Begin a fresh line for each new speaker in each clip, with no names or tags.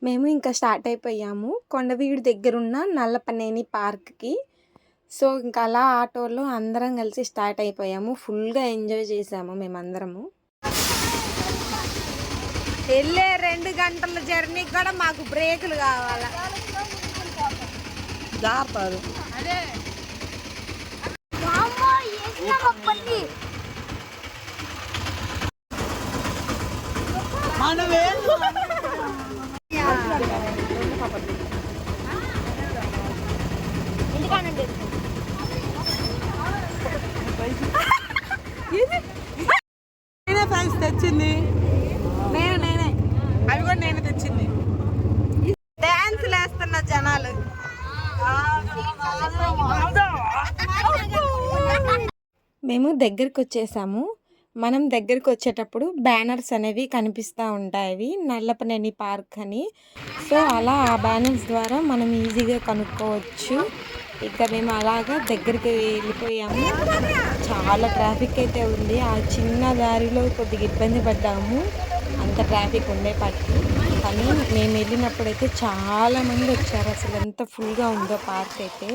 మేము ఇంకా స్టార్ట్ అయిపోయాము కొండవీడు దగ్గరున్న నల్లపనేని పార్క్కి. సో ఇంకా అలా ఆటోలో అందరం కలిసి స్టార్ట్ అయిపోయాము. ఫుల్గా ఎంజాయ్ చేసాము మేమందరము. వెళ్ళే 2 గంటల జర్నీకి కూడా మాకు బ్రేకులు కావాలా.
తెచ్చింది నేనే అవి కూడా నేనే తెచ్చింది. డాన్సులు వేస్తున్న జనాలు.
మేము దగ్గరికి వచ్చేసాము. మనం దగ్గరికి వచ్చేటప్పుడు బ్యానర్స్ అనేవి కనిపిస్తూ ఉంటాయి, నల్లపనేని పార్క్ అని. సో అలా ఆ బ్యానర్స్ ద్వారా మనం ఈజీగా కనుక్కోవచ్చు. ఇక మేము అలాగా దగ్గరికి వెళ్ళిపోయాము. చాలా ట్రాఫిక్ అయితే ఉంది. ఆ చిన్న దారిలో కొద్దిగా ఇబ్బంది పడ్డాము, అంత ట్రాఫిక్ ఉండేపాటికి. కానీ మేము వెళ్ళినప్పుడైతే చాలామంది వచ్చారు. అసలు ఎంత ఫుల్గా ఉందో పార్క్ అయితే.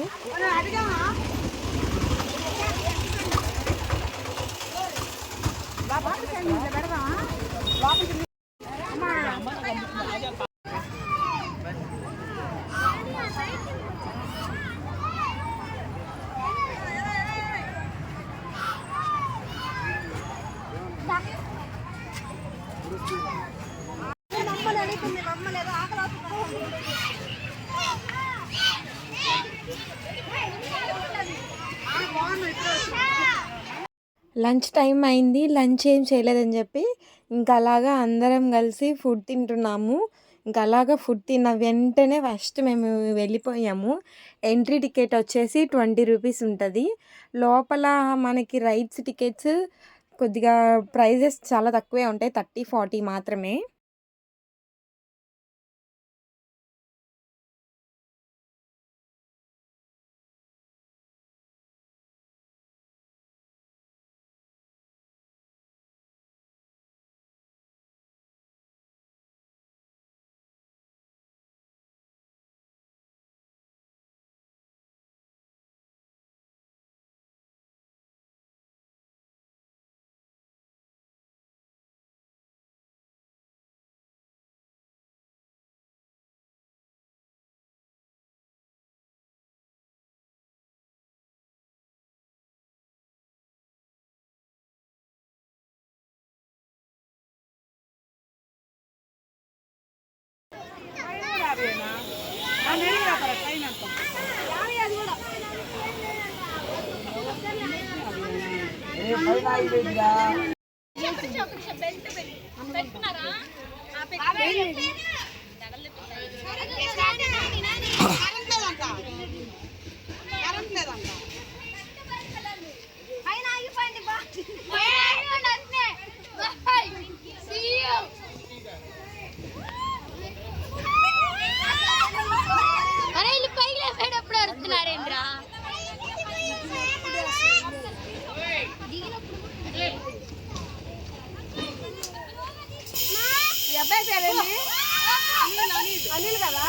లంచ్ టైం అయింది. లంచ్ ఏం చేయలేదని చెప్పి ఇంకా అలాగా అందరం కలిసి ఫుడ్ తింటున్నాము. ఇంకా అలాగా ఫుడ్ తిన్న వెంటనే ఫస్ట్ మేము వెళ్ళిపోయాము. ఎంట్రీ టికెట్ వచ్చేసి 20 రూపీస్ ఉంటుంది. లోపల మనకి రైడ్స్ టికెట్స్ కొద్దిగా ప్రైజెస్ చాలా తక్కువే ఉంటాయి, 30-40 మాత్రమే. అనిల్ కదా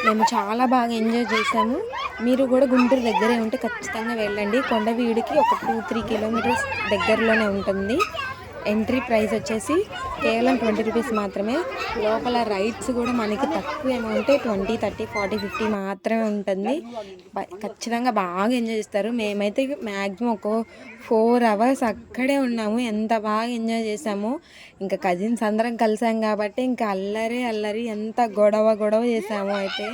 మేము చాలా బాగా ఎంజాయ్ చేసాము. మీరు కూడా గుంటూరు దగ్గరే ఉంటే ఖచ్చితంగా వెళ్ళండి. కొండవీడికి ఒక 2-3 కిలోమీటర్స్ దగ్గరలోనే ఉంటుంది. ఎంట్రీ ప్రైస్ వచ్చేసి కేవలం 20 రూపీస్ మాత్రమే. లోపల రైడ్స్ కూడా మనకి తక్కువ అమౌంటే, 20, 30, 40, 50 మాత్రమే ఉంటుంది. ఖచ్చితంగా బాగా ఎంజాయ్ చేస్తారు. మేమైతే మ్యాక్సిమం ఒక 4 అవర్స్ అక్కడే ఉన్నాము. ఎంత బాగా ఎంజాయ్ చేసాము. ఇంకా కజిన్స్ అందరం కలిసాం కాబట్టి ఇంకా అల్లరి ఎంత గొడవ చేసాము. అయితే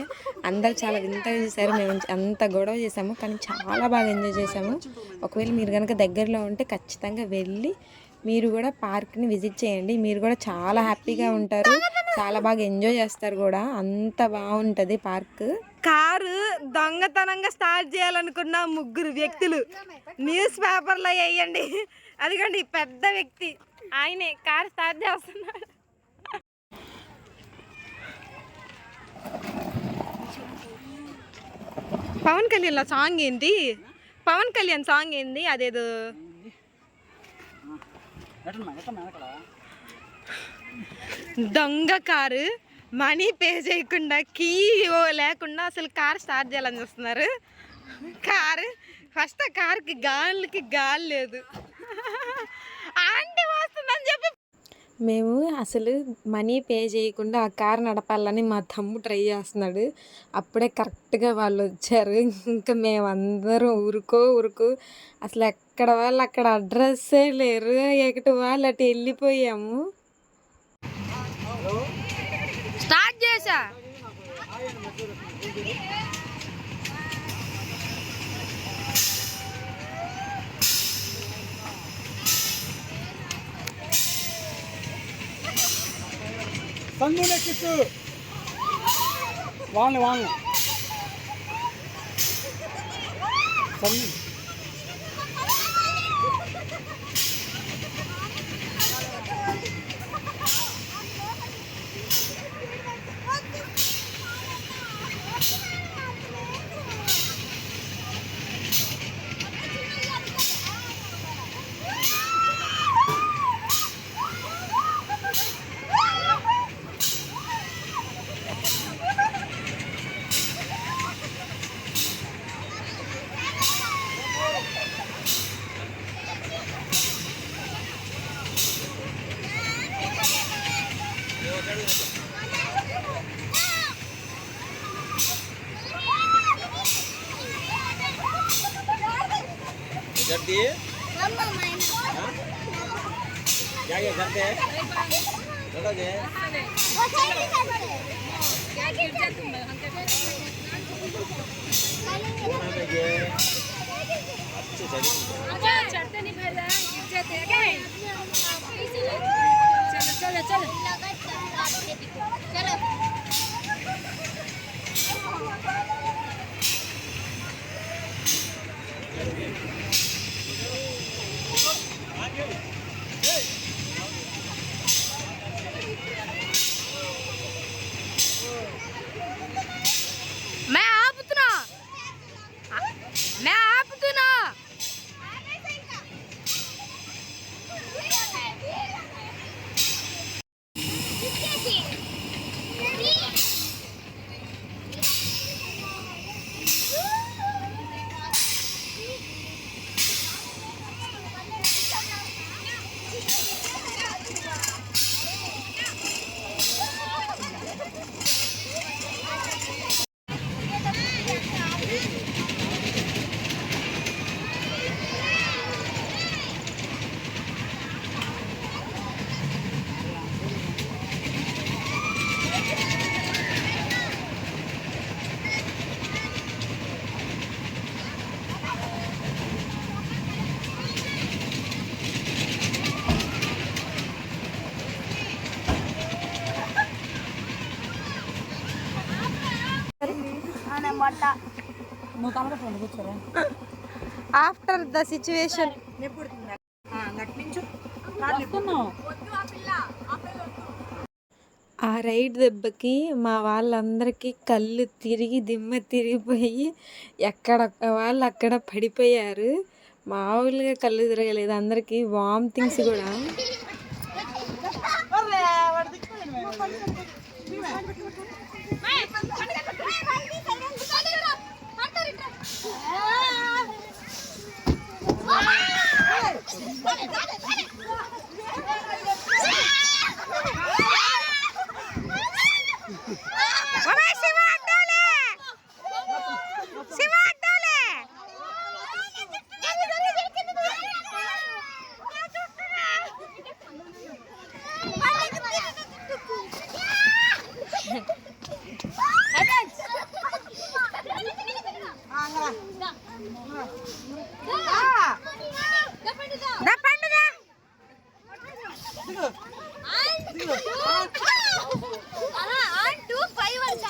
అందరు చాలా వింతగా చేశారు. మేము అంత గొడవ చేసాము కానీ చాలా బాగా ఎంజాయ్ చేసాము. ఒకవేళ మీరు కనుక దగ్గరలో ఉంటే ఖచ్చితంగా వెళ్ళి మీరు కూడా పార్క్ని విజిట్ చేయండి. మీరు కూడా చాలా హ్యాపీగా ఉంటారు, చాలా బాగా ఎంజాయ్ చేస్తారు కూడా. అంత బాగుంటుంది పార్క్.
కారు దొంగతనంగా స్టార్ట్ చేయాలనుకున్న 3 వ్యక్తులు న్యూస్ పేపర్లో వేయండి. అదిగోండి పెద్ద వ్యక్తి ఆయనే కారు స్టార్ట్ చేస్తున్నాడు. పవన్ కళ్యాణ్ సాంగ్ ఏంటి? పవన్ కళ్యాణ్ సాంగ్ ఏంది? అదేదో దొంగ కారు మనీ పే చేయకుండా కీ లేకుండా అసలు కార్ స్టార్ట్ చేయాలని చూస్తున్నారు. కారు ఫస్ట్ ఆ కార్కి గాలి లేదు. ఆంటీ వస్తుందని చెప్పి
మేము అసలు మనీ పే చేయకుండా ఆ కార్ నడపాలని మా తమ్ముడు ట్రై చేస్తున్నాడు. అప్పుడే కరెక్ట్గా వాళ్ళు వచ్చారు. ఇంకా మేమందరం ఊరుకు అసలు ఎక్కడ వాళ్ళు అక్కడ అడ్రస్సే లేరు, ఎక్కడి వాళ్ళు అటు వెళ్ళిపోయాము.
స్టార్ట్ చేసా
సందు నెక్కిచ్చు వాంగ్ సందు जल्दी क्या ये करते हैं चलोगे
चढ़ते नहीं भाई चलो चलो चलो चलो
मैं ఆపుతున్నా. ఆఫ్టర్ ద సిచ్యువేషన్
ఆ రైడ్ దెబ్బకి మా వాళ్ళందరికీ కళ్ళు తిరిగి దిమ్మ తిరిగిపోయి ఎక్కడ వాళ్ళు అక్కడ పడిపోయారు. మామూలుగా కళ్ళు తిరగలేదు, అందరికీ వామిటింగ్స్ కూడా.
ఆన్ 2 5 అంట.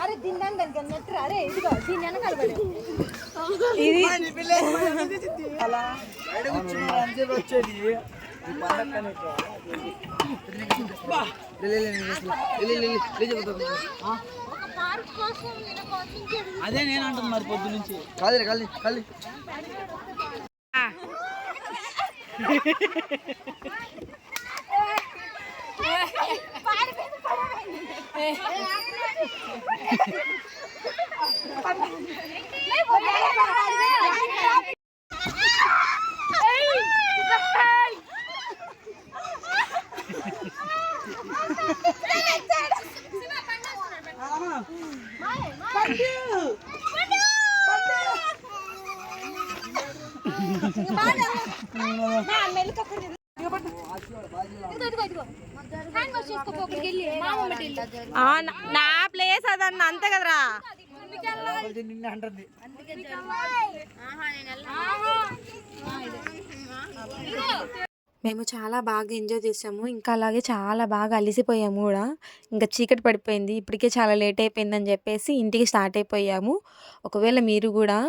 అరే దీన్ని దానికి నెట్టు అరే ఇదిగో దీని వెనకాల పడు. ఒక పార్క్ కోసం నేను కోచింగ్ చేయాలి.
అదే నేను అంటుంది మరి పొద్దు నుంచి.
నా ప్లేస్ అదన్న అంతే కదరా.
నిన్ను అంటుంది.
మేము చాలా బాగా ఎంజాయ్ చేసాము. ఇంకా అలాగే చాలా బాగా అలిసిపోయాము కూడా. ఇంకా చీకటి పడిపోయింది. ఇప్పటికే చాలా లేట్ అయిపోయిందని చెప్పేసి ఇంటికి స్టార్ట్ అయిపోయాము. ఒకవేళ మీరు కూడా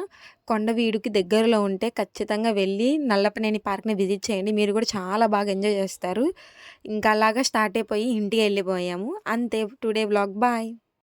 కొండవీడుకి దగ్గరలో ఉంటే ఖచ్చితంగా వెళ్ళి నల్లపనేని పార్క్ని విజిట్ చేయండి. మీరు కూడా చాలా బాగా ఎంజాయ్ చేస్తారు. ఇంకా అలాగా స్టార్ట్ అయిపోయి ఇంటికి వెళ్ళిపోయాము. అంతే టుడే వ్లాగ్. బాయ్.